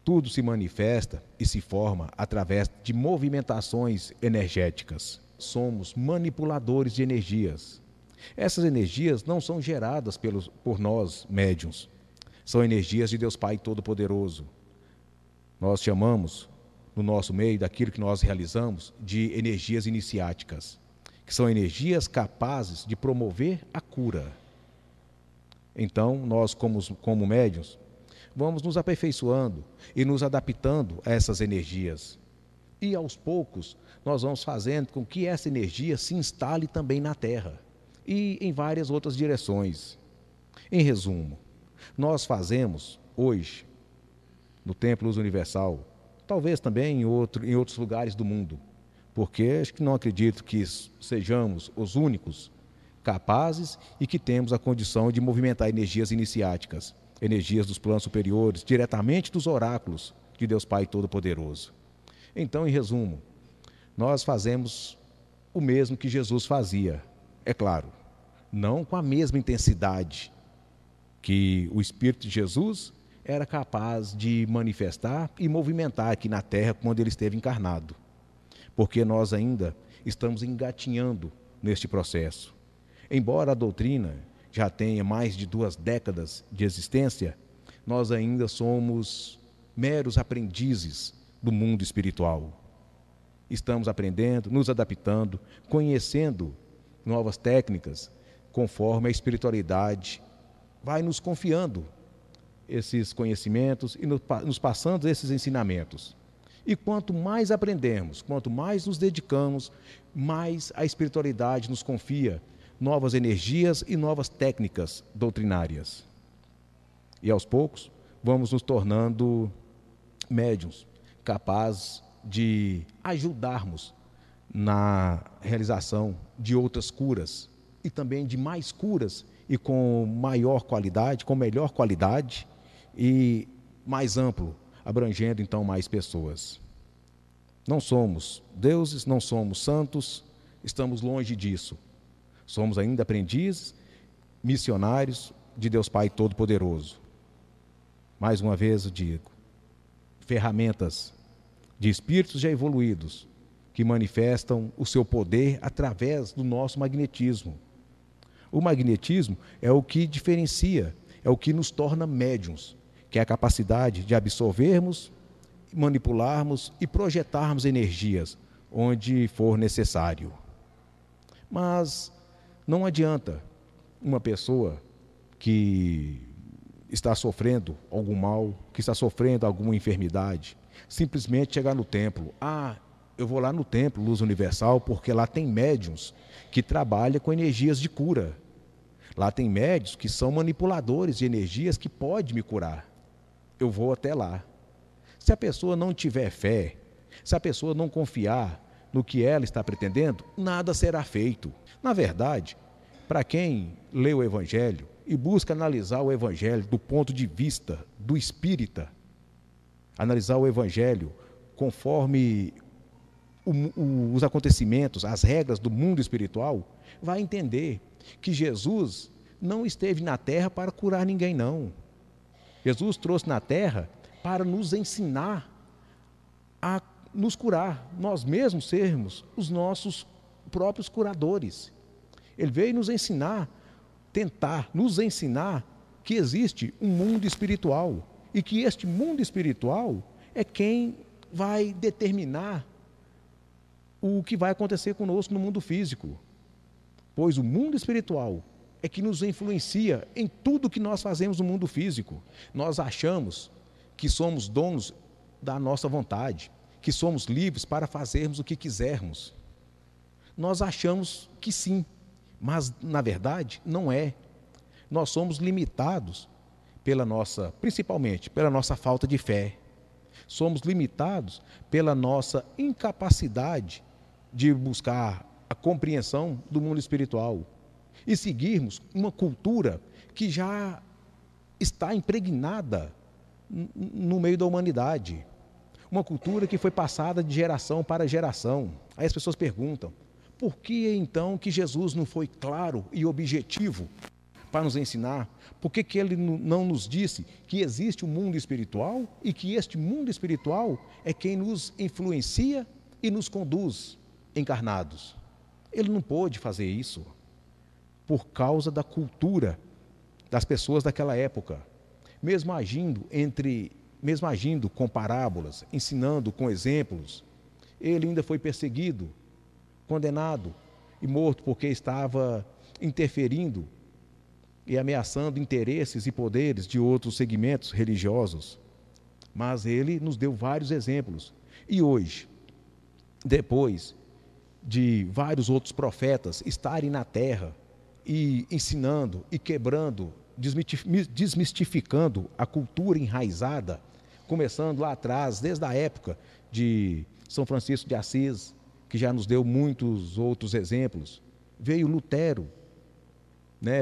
Tudo se manifesta e se forma através de movimentações energéticas. Somos manipuladores de energias. Essas energias não são geradas por nós, médiuns. São energias de Deus Pai Todo-Poderoso. Nós chamamos, no nosso meio, daquilo que nós realizamos, de energias iniciáticas, que são energias capazes de promover a cura. Então, nós, como médiuns, vamos nos aperfeiçoando e nos adaptando a essas energias. E, aos poucos, nós vamos fazendo com que essa energia se instale também na Terra e em várias outras direções. Em resumo, nós fazemos hoje, no Templo Luz Universal, talvez também em outros lugares do mundo, porque acho que não acredito que sejamos os únicos capazes e que temos a condição de movimentar energias iniciáticas, energias dos planos superiores, diretamente dos oráculos de Deus Pai Todo-Poderoso. Então, em resumo, nós fazemos o mesmo que Jesus fazia, é claro, não com a mesma intensidade que o Espírito de Jesus era capaz de manifestar e movimentar aqui na Terra quando ele esteve encarnado, porque nós ainda estamos engatinhando neste processo. Embora a doutrina já tenha mais de 2 décadas de existência, nós ainda somos meros aprendizes do mundo espiritual. Estamos aprendendo, nos adaptando, conhecendo novas técnicas, conforme a espiritualidade vai nos confiando esses conhecimentos e nos passando esses ensinamentos. E quanto mais aprendemos, quanto mais nos dedicamos, mais a espiritualidade nos confia novas energias e novas técnicas doutrinárias. E aos poucos vamos nos tornando médiuns capazes de ajudarmos na realização de outras curas e também de mais curas e com maior qualidade, com melhor qualidade e mais amplo, abrangendo então mais pessoas. Não somos deuses, não somos santos, estamos longe disso. Somos ainda aprendizes, missionários de Deus Pai Todo-Poderoso. Mais uma vez eu digo, ferramentas de espíritos já evoluídos, que manifestam o seu poder através do nosso magnetismo. O magnetismo é o que diferencia, é o que nos torna médiuns, que é a capacidade de absorvermos, manipularmos e projetarmos energias onde for necessário. Mas não adianta uma pessoa que está sofrendo algum mal, que está sofrendo alguma enfermidade, simplesmente chegar no templo. Eu vou lá no templo Luz Universal porque lá tem médiuns que trabalham com energias de cura. Lá tem médiuns que são manipuladores de energias que podem me curar. Eu vou até lá. Se a pessoa não tiver fé, se a pessoa não confiar no que ela está pretendendo, nada será feito. Na verdade, para quem lê o Evangelho e busca analisar o Evangelho do ponto de vista do espírita, analisar o Evangelho conforme os acontecimentos, as regras do mundo espiritual, vai entender que Jesus não esteve na Terra para curar ninguém, não. Jesus trouxe na Terra para nos ensinar a nos curar, nós mesmos sermos os nossos próprios curadores. Ele veio nos ensinar, tentar nos ensinar que existe um mundo espiritual e que este mundo espiritual é quem vai determinar o que vai acontecer conosco no mundo físico. Pois o mundo espiritual é que nos influencia em tudo que nós fazemos no mundo físico. Nós achamos que somos donos da nossa vontade, que somos livres para fazermos o que quisermos. Nós achamos que sim, mas na verdade não é. Nós somos limitados principalmente pela nossa falta de fé. Somos limitados pela nossa incapacidade de buscar a compreensão do mundo espiritual e seguirmos uma cultura que já está impregnada no meio da humanidade. Uma cultura que foi passada de geração para geração. Aí as pessoas perguntam, por que então que Jesus não foi claro e objetivo para nos ensinar? Por que que ele não nos disse que existe um mundo espiritual e que este mundo espiritual é quem nos influencia e nos conduz encarnados? Ele não pôde fazer isso por causa da cultura das pessoas daquela época. Mesmo agindo com parábolas, ensinando com exemplos, ele ainda foi perseguido, condenado e morto porque estava interferindo e ameaçando interesses e poderes de outros segmentos religiosos. Mas ele nos deu vários exemplos. E hoje, depois de vários outros profetas estarem na terra e ensinando e quebrando, desmistificando a cultura enraizada, começando lá atrás, desde a época de São Francisco de Assis, que já nos deu muitos outros exemplos. Veio Lutero,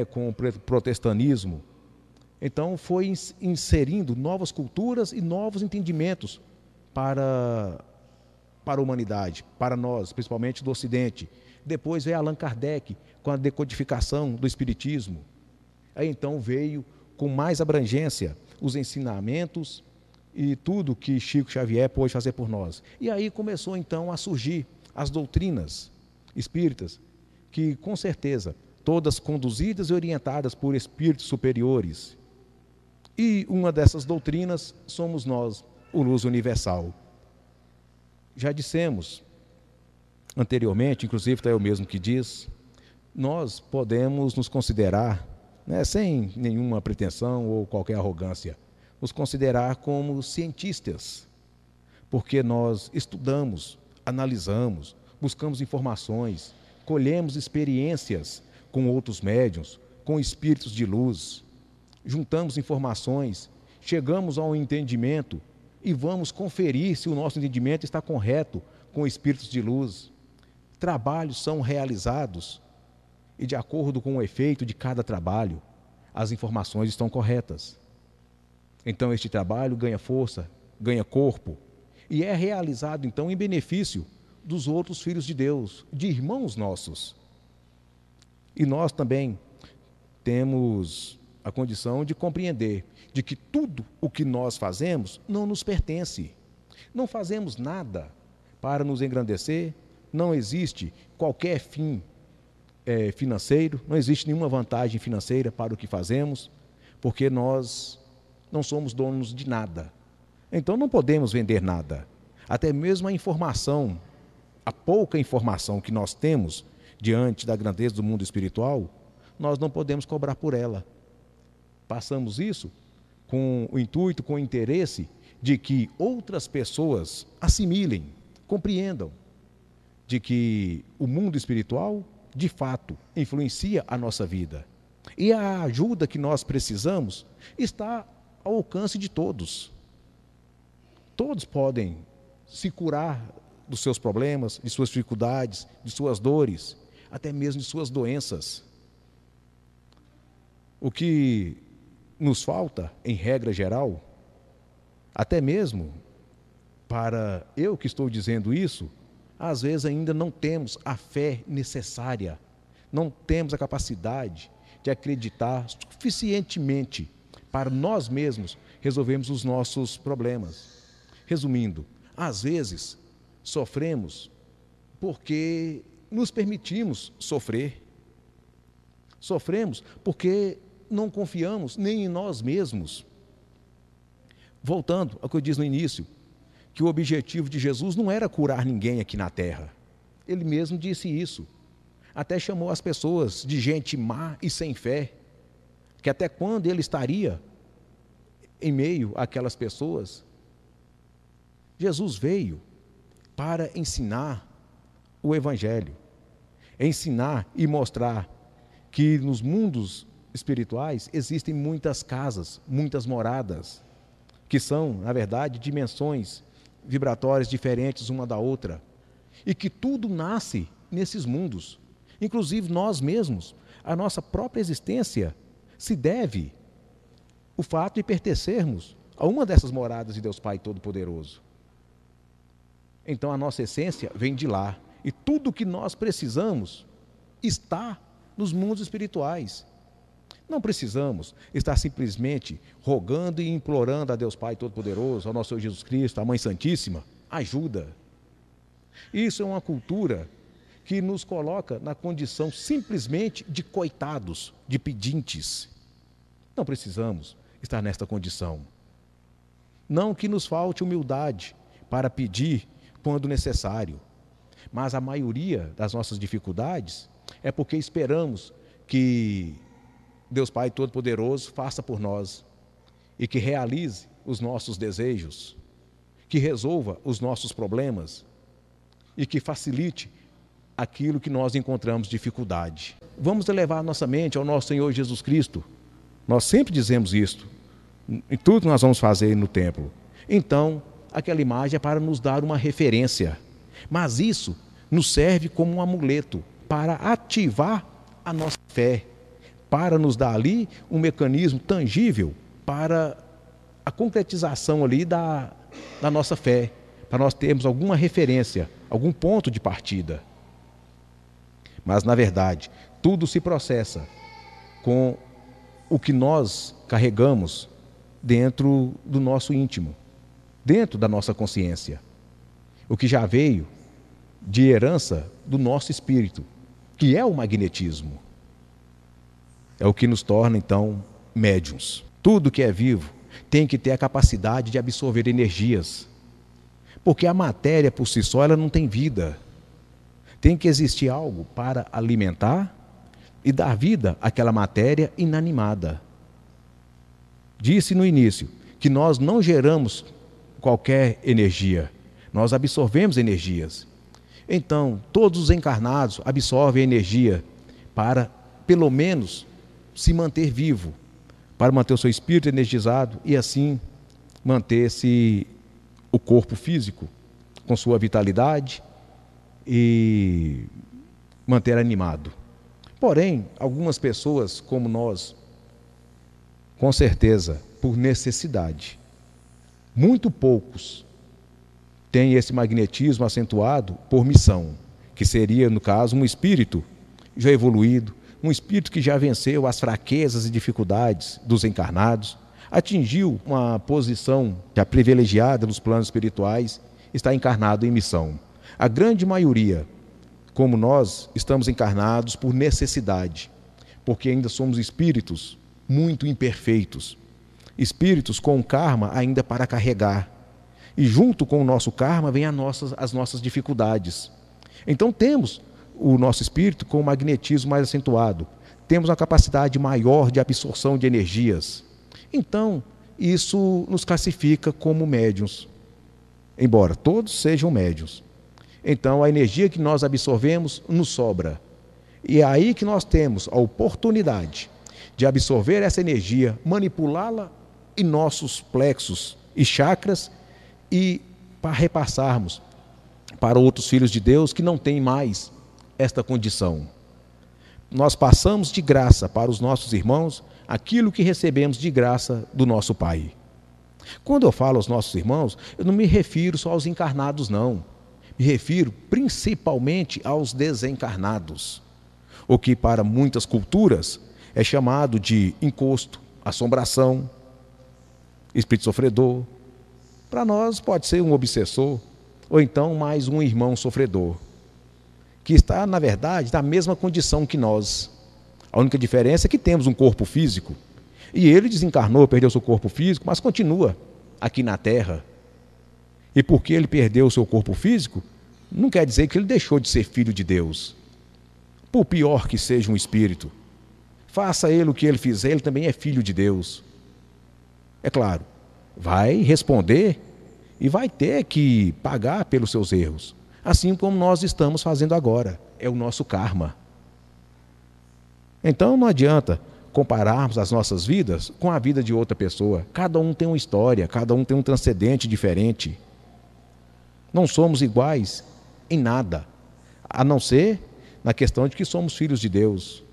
com o protestantismo. Então foi inserindo novas culturas e novos entendimentos para a humanidade, para nós, principalmente do Ocidente. Depois veio Allan Kardec com a decodificação do Espiritismo. Aí então veio com mais abrangência os ensinamentos e tudo que Chico Xavier pôde fazer por nós. E aí começou então a surgir as doutrinas espíritas, que com certeza todas conduzidas e orientadas por espíritos superiores. E uma dessas doutrinas somos nós, o Luz Universal. Já dissemos anteriormente, inclusive está eu mesmo que diz, nós podemos nos considerar, sem nenhuma pretensão ou qualquer arrogância, nos considerar como cientistas, porque nós estudamos, analisamos, buscamos informações, colhemos experiências com outros médiuns, com espíritos de luz, juntamos informações, chegamos ao entendimento e vamos conferir se o nosso entendimento está correto com espíritos de luz. Trabalhos são realizados e, de acordo com o efeito de cada trabalho, as informações estão corretas. Então, este trabalho ganha força, ganha corpo e é realizado, então, em benefício dos outros filhos de Deus, de irmãos nossos. E nós também temos a condição de compreender de que tudo o que nós fazemos não nos pertence. Não fazemos nada para nos engrandecer, não existe qualquer fim financeiro, não existe nenhuma vantagem financeira para o que fazemos, porque nós não somos donos de nada. Então não podemos vender nada. Até mesmo a informação, a pouca informação que nós temos diante da grandeza do mundo espiritual, nós não podemos cobrar por ela. Passamos isso com o intuito, com o interesse de que outras pessoas assimilem, compreendam de que o mundo espiritual, de fato, influencia a nossa vida. E a ajuda que nós precisamos está ao alcance de todos. Todos podem se curar dos seus problemas, de suas dificuldades, de suas dores, até mesmo de suas doenças. O que nos falta, em regra geral, até mesmo para eu que estou dizendo isso, às vezes ainda não temos a fé necessária, não temos a capacidade de acreditar suficientemente para nós mesmos resolvermos os nossos problemas. Resumindo, às vezes sofremos porque nos permitimos sofrer. Sofremos porque não confiamos nem em nós mesmos. Voltando ao que eu disse no início, que o objetivo de Jesus não era curar ninguém aqui na terra. Ele mesmo disse isso. Até chamou as pessoas de gente má e sem fé, que até quando ele estaria em meio àquelas pessoas? Jesus veio para ensinar o Evangelho, ensinar e mostrar que nos mundos espirituais existem muitas casas, muitas moradas, que são, na verdade, dimensões vibratórias diferentes uma da outra, e que tudo nasce nesses mundos, inclusive nós mesmos. A nossa própria existência se deve ao fato de pertencermos a uma dessas moradas de Deus Pai Todo-Poderoso. Então a nossa essência vem de lá, e tudo o que nós precisamos está nos mundos espirituais. Não precisamos estar simplesmente rogando e implorando a Deus Pai Todo-Poderoso, ao nosso Senhor Jesus Cristo, à Mãe Santíssima, ajuda. Isso é uma cultura que nos coloca na condição simplesmente de coitados, de pedintes. Não precisamos estar nesta condição. Não que nos falte humildade para pedir quando necessário, mas a maioria das nossas dificuldades é porque esperamos que Deus Pai Todo-Poderoso faça por nós e que realize os nossos desejos, que resolva os nossos problemas e que facilite aquilo que nós encontramos dificuldade. Vamos elevar nossa mente ao nosso Senhor Jesus Cristo. Nós sempre dizemos isto, em tudo que nós vamos fazer no templo. Então, aquela imagem é para nos dar uma referência, mas isso nos serve como um amuleto para ativar a nossa fé, para nos dar ali um mecanismo tangível para a concretização ali da nossa fé, para nós termos alguma referência, algum ponto de partida. Mas, na verdade, tudo se processa com o que nós carregamos dentro do nosso íntimo, dentro da nossa consciência. O que já veio de herança do nosso espírito, que é o magnetismo. É o que nos torna, então, médiuns. Tudo que é vivo tem que ter a capacidade de absorver energias, porque a matéria por si só ela não tem vida. Tem que existir algo para alimentar e dar vida àquela matéria inanimada. Disse no início que nós não geramos qualquer energia, nós absorvemos energias. Então, todos os encarnados absorvem energia para, pelo menos, se manter vivo, para manter o seu espírito energizado e assim manter-se o corpo físico com sua vitalidade e manter animado. Porém, algumas pessoas como nós, com certeza, por necessidade, muito poucos têm esse magnetismo acentuado por missão, que seria, no caso, um espírito já evoluído, um espírito que já venceu as fraquezas e dificuldades dos encarnados, atingiu uma posição já privilegiada nos planos espirituais, está encarnado em missão. A grande maioria, como nós, estamos encarnados por necessidade, porque ainda somos espíritos muito imperfeitos, espíritos com karma ainda para carregar. E junto com o nosso karma vem as nossas dificuldades. Então temos o nosso espírito com o magnetismo mais acentuado, temos uma capacidade maior de absorção de energias. Então, isso nos classifica como médiuns, embora todos sejam médiuns. Então, a energia que nós absorvemos nos sobra. E é aí que nós temos a oportunidade de absorver essa energia, manipulá-la em nossos plexos e chakras e para repassarmos para outros filhos de Deus que não têm mais esta condição. Nós passamos de graça para os nossos irmãos aquilo que recebemos de graça do nosso Pai. Quando eu falo aos nossos irmãos, eu não me refiro só aos encarnados, não. Me refiro principalmente aos desencarnados, o que para muitas culturas é chamado de encosto, assombração, espírito sofredor. Para nós pode ser um obsessor, ou então mais um irmão sofredor, que está, na verdade, na mesma condição que nós. A única diferença é que temos um corpo físico, e ele desencarnou, perdeu seu corpo físico, mas continua aqui na Terra. E porque ele perdeu o seu corpo físico, não quer dizer que ele deixou de ser filho de Deus. Por pior que seja um espírito, faça ele o que ele fizer, ele também é filho de Deus. É claro, vai responder e vai ter que pagar pelos seus erros, assim como nós estamos fazendo agora, é o nosso karma. Então não adianta compararmos as nossas vidas com a vida de outra pessoa. Cada um tem uma história, cada um tem um transcendente diferente. Não somos iguais em nada, a não ser na questão de que somos filhos de Deus.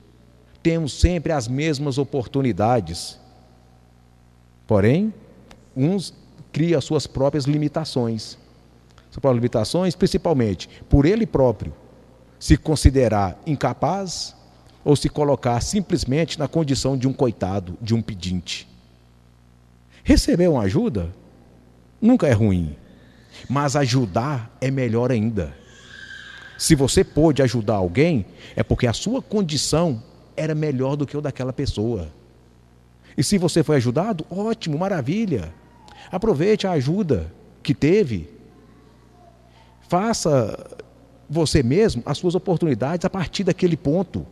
Temos sempre as mesmas oportunidades. Porém, uns criam as suas próprias limitações. Suas próprias limitações, principalmente por ele próprio se considerar incapaz ou se colocar simplesmente na condição de um coitado, de um pedinte. Receber uma ajuda nunca é ruim, mas ajudar é melhor ainda. Se você pôde ajudar alguém, é porque a sua condição era melhor do que o daquela pessoa. E se você foi ajudado, ótimo, maravilha. Aproveite a ajuda que teve. Faça você mesmo as suas oportunidades a partir daquele ponto,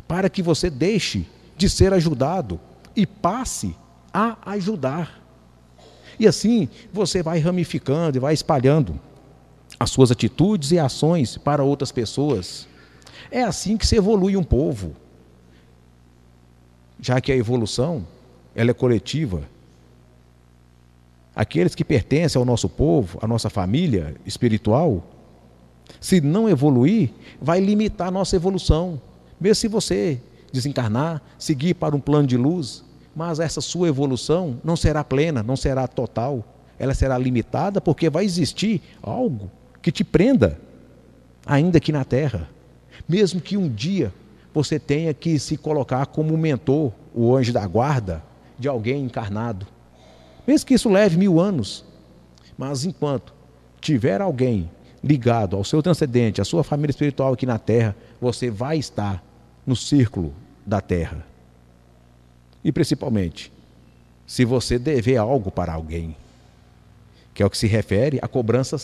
para que você deixe de ser ajudado e passe a ajudar. E assim você vai ramificando e vai espalhando as suas atitudes e ações para outras pessoas. É assim que se evolui um povo. Já que a evolução, ela é coletiva. Aqueles que pertencem ao nosso povo, à nossa família espiritual, se não evoluir, vai limitar a nossa evolução. Mesmo se você desencarnar, seguir para um plano de luz, mas essa sua evolução não será plena, não será total. Ela será limitada porque vai existir algo que te prenda, ainda aqui na Terra. Mesmo que um dia você tenha que se colocar como mentor, o anjo da guarda de alguém encarnado. Mesmo que isso leve 1000 anos. Mas enquanto tiver alguém ligado ao seu transcendente, à sua família espiritual aqui na Terra, você vai estar no círculo da Terra. E principalmente, se você dever algo para alguém, que é o que se refere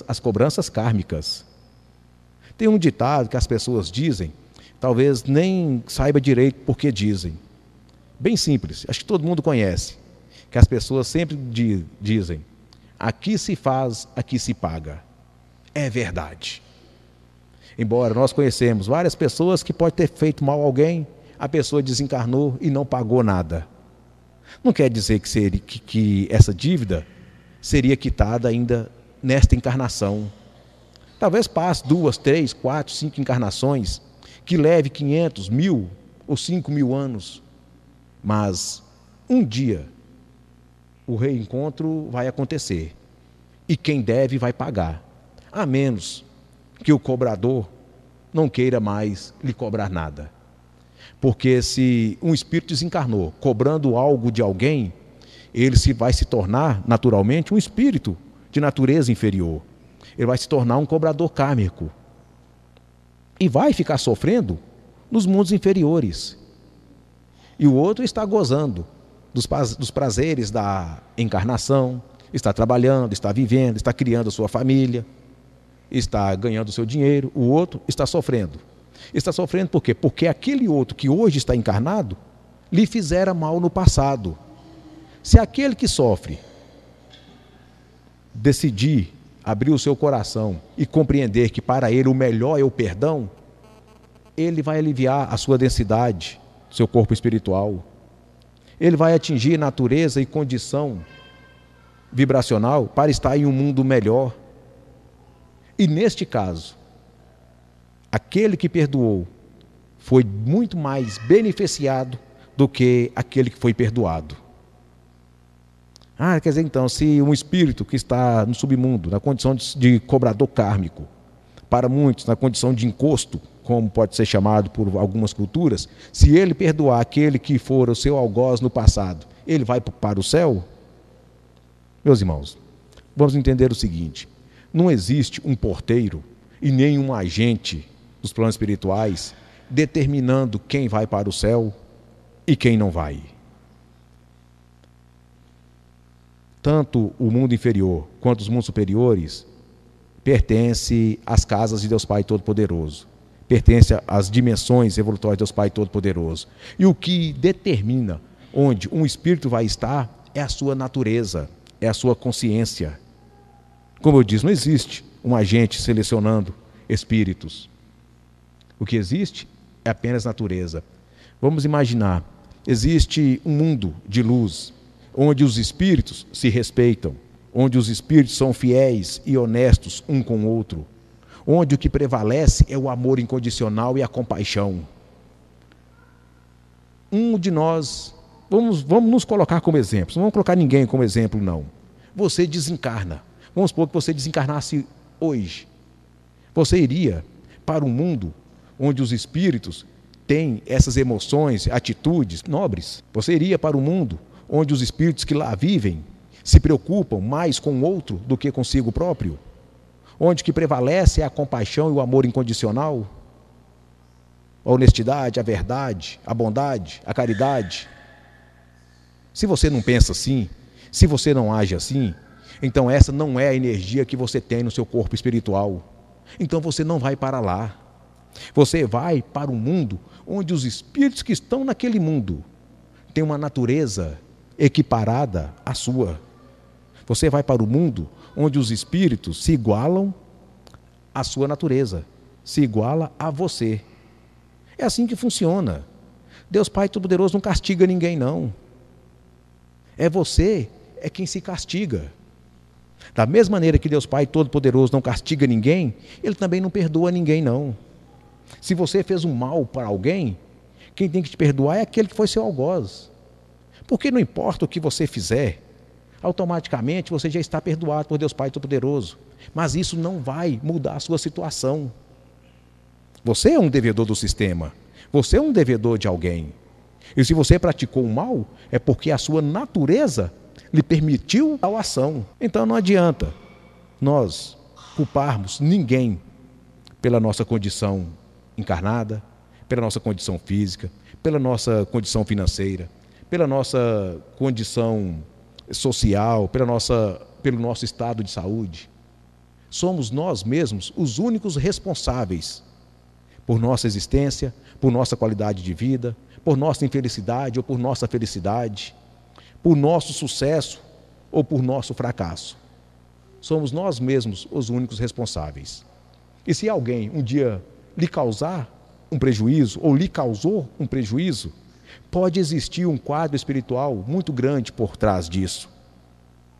às cobranças kármicas. Tem um ditado que as pessoas dizem, talvez nem saiba direito por que dizem. Bem simples, acho que todo mundo conhece, que as pessoas sempre dizem: aqui se faz, aqui se paga. É verdade. Embora nós conhecemos várias pessoas que podem ter feito mal a alguém, a pessoa desencarnou e não pagou nada. Não quer dizer que essa dívida seria quitada ainda nesta encarnação. Talvez passe 2, 3, 4, 5 encarnações, que leve 500, 1000 ou 5000 anos. Mas um dia o reencontro vai acontecer e quem deve vai pagar, a menos que o cobrador não queira mais lhe cobrar nada. Porque se um espírito desencarnou cobrando algo de alguém, ele vai se tornar naturalmente um espírito de natureza inferior. Ele vai se tornar um cobrador kármico e vai ficar sofrendo nos mundos inferiores. E o outro está gozando dos prazeres da encarnação, está trabalhando, está vivendo, está criando a sua família, está ganhando o seu dinheiro. O outro está sofrendo. Está sofrendo por quê? Porque aquele outro que hoje está encarnado lhe fizera mal no passado. Se aquele que sofre decidir abrir o seu coração e compreender que para ele o melhor é o perdão, ele vai aliviar a sua densidade, seu corpo espiritual. Ele vai atingir natureza e condição vibracional para estar em um mundo melhor. E neste caso, aquele que perdoou foi muito mais beneficiado do que aquele que foi perdoado. Quer dizer então, se um espírito que está no submundo, na condição de cobrador kármico, para muitos na condição de encosto, como pode ser chamado por algumas culturas, se ele perdoar aquele que for o seu algoz no passado, ele vai para o céu? Meus irmãos, vamos entender o seguinte: não existe um porteiro e nem um agente dos planos espirituais determinando quem vai para o céu e quem não vai. Tanto o mundo inferior quanto os mundos superiores pertence às casas de Deus Pai Todo-Poderoso, pertence às dimensões evolutórias de Deus Pai Todo-Poderoso. E o que determina onde um espírito vai estar é a sua natureza, é a sua consciência. Como eu disse, não existe um agente selecionando espíritos. O que existe é apenas natureza. Vamos imaginar, existe um mundo de luz, onde os espíritos se respeitam, onde os espíritos são fiéis e honestos um com o outro, onde o que prevalece é o amor incondicional e a compaixão. Um de nós, vamos nos colocar como exemplo, não vamos colocar ninguém como exemplo, não. Você desencarna, vamos supor que você desencarnasse hoje. Você iria para um mundo onde os espíritos tem essas emoções, atitudes nobres. Você iria para o mundo onde os espíritos que lá vivem se preocupam mais com o outro do que consigo próprio? Onde que prevalece a compaixão e o amor incondicional? A honestidade, a verdade, a bondade, a caridade? Se você não pensa assim, se você não age assim, então essa não é a energia que você tem no seu corpo espiritual. Então você não vai para lá. Você vai para um mundo onde os espíritos que estão naquele mundo têm uma natureza equiparada à sua. Você vai para o mundo onde os espíritos se igualam à sua natureza, se iguala a você. É assim que funciona. Deus Pai Todo-Poderoso não castiga ninguém, não. É você, é quem se castiga. Da mesma maneira que Deus Pai Todo-Poderoso não castiga ninguém, Ele também não perdoa ninguém, não. Se você fez um mal para alguém, quem tem que te perdoar é aquele que foi seu algoz. Porque não importa o que você fizer, automaticamente você já está perdoado por Deus Pai Todo-Poderoso. Mas isso não vai mudar a sua situação. Você é um devedor do sistema. Você é um devedor de alguém. E se você praticou o mal, é porque a sua natureza lhe permitiu tal ação. Então não adianta nós culparmos ninguém pela nossa condição encarnada, pela nossa condição física, pela nossa condição financeira, pela nossa condição social, pelo nosso estado de saúde. Somos nós mesmos os únicos responsáveis por nossa existência, por nossa qualidade de vida, por nossa infelicidade ou por nossa felicidade, por nosso sucesso ou por nosso fracasso. Somos nós mesmos os únicos responsáveis. E se alguém um dia lhe causar um prejuízo ou lhe causou um prejuízo, pode existir um quadro espiritual muito grande por trás disso.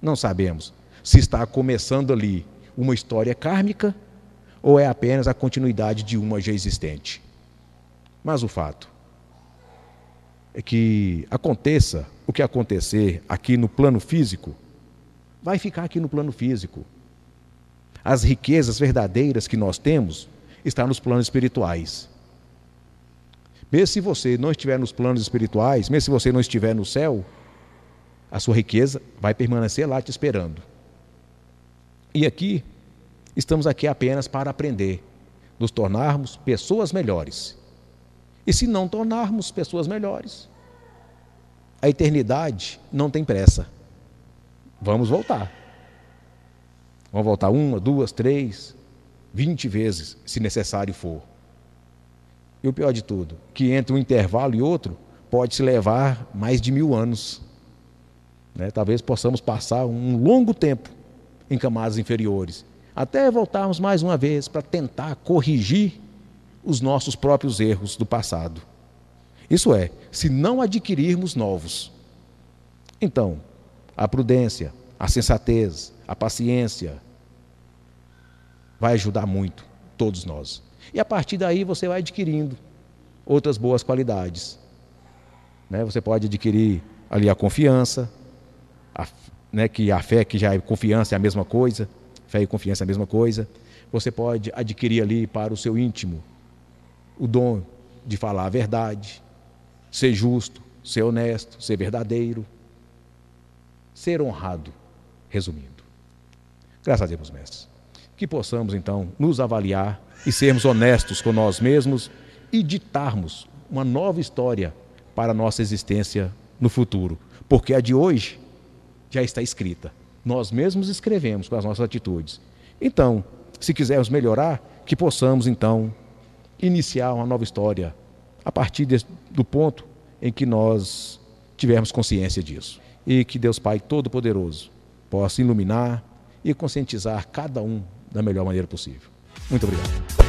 Não sabemos se está começando ali uma história kármica ou é apenas a continuidade de uma já existente. Mas o fato é que aconteça o que acontecer aqui no plano físico, vai ficar aqui no plano físico. As riquezas verdadeiras que nós temos estão nos planos espirituais. Mesmo se você não estiver nos planos espirituais, mesmo se você não estiver no céu, a sua riqueza vai permanecer lá te esperando. E aqui, estamos aqui apenas para aprender, nos tornarmos pessoas melhores. E se não tornarmos pessoas melhores, a eternidade não tem pressa. Vamos voltar. Vamos voltar 1, 2, 3, 20 vezes, se necessário for. E o pior de tudo, que entre um intervalo e outro, pode se levar mais de 1000 anos. Talvez possamos passar um longo tempo em camadas inferiores, até voltarmos mais uma vez para tentar corrigir os nossos próprios erros do passado. Isso é, se não adquirirmos novos. Então, a prudência, a sensatez, a paciência vai ajudar muito todos nós. E a partir daí você vai adquirindo outras boas qualidades. Você pode adquirir ali a confiança, que a fé, que já é confiança, é a mesma coisa. Fé e confiança é a mesma coisa. Você pode adquirir ali para o seu íntimo o dom de falar a verdade, ser justo, ser honesto, ser verdadeiro, ser honrado, resumindo. Graças a Deus, mestres. Que possamos, então, nos avaliar e sermos honestos com nós mesmos e ditarmos uma nova história para a nossa existência no futuro. Porque a de hoje já está escrita. Nós mesmos escrevemos com as nossas atitudes. Então, se quisermos melhorar, que possamos, então, iniciar uma nova história a partir do ponto em que nós tivermos consciência disso. E que Deus Pai Todo-Poderoso possa iluminar e conscientizar cada um da melhor maneira possível. Muito obrigado.